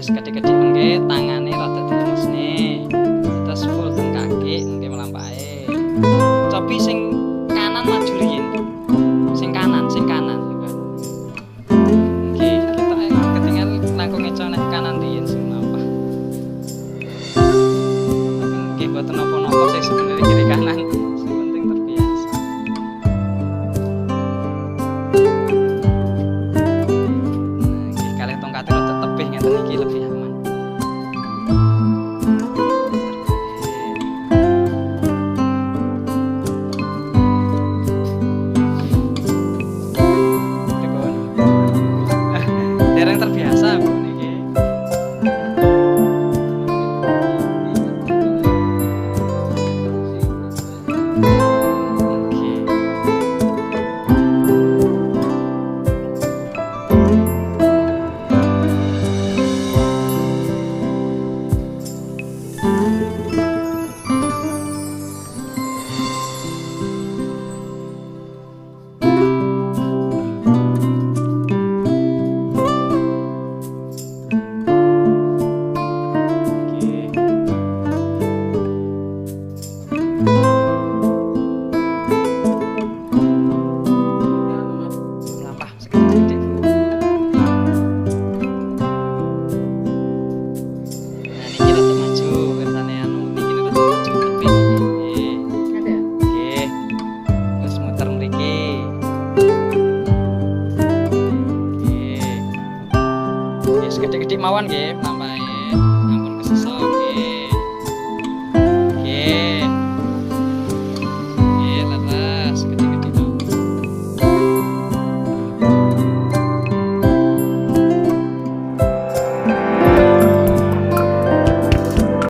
wis gede-gede mengke tangane rada dilemesne. Terus full teng kaki mengke melampahe. Cobi sing kanan maju riyin. Sing kanan. Nggih, kita ketinggal langkung eco nek kanan riyin sing mlampah. Nggih boten napa-napa sing sebenarnya kiri kanan. Sing penting terbiasa. Nggih, kalih tongkate rada tebih ngeten iki lebih aman. Dereng terbiasa Bu niki. Nggih. Melampah sekedhik Bu. Nah niki rada maju kersane anu niki rada maju tebih niki. Ada. Nggih. Terus muter mriki. Nggih. Nggih sekedhik-kedhik mawon nggih, mlampah.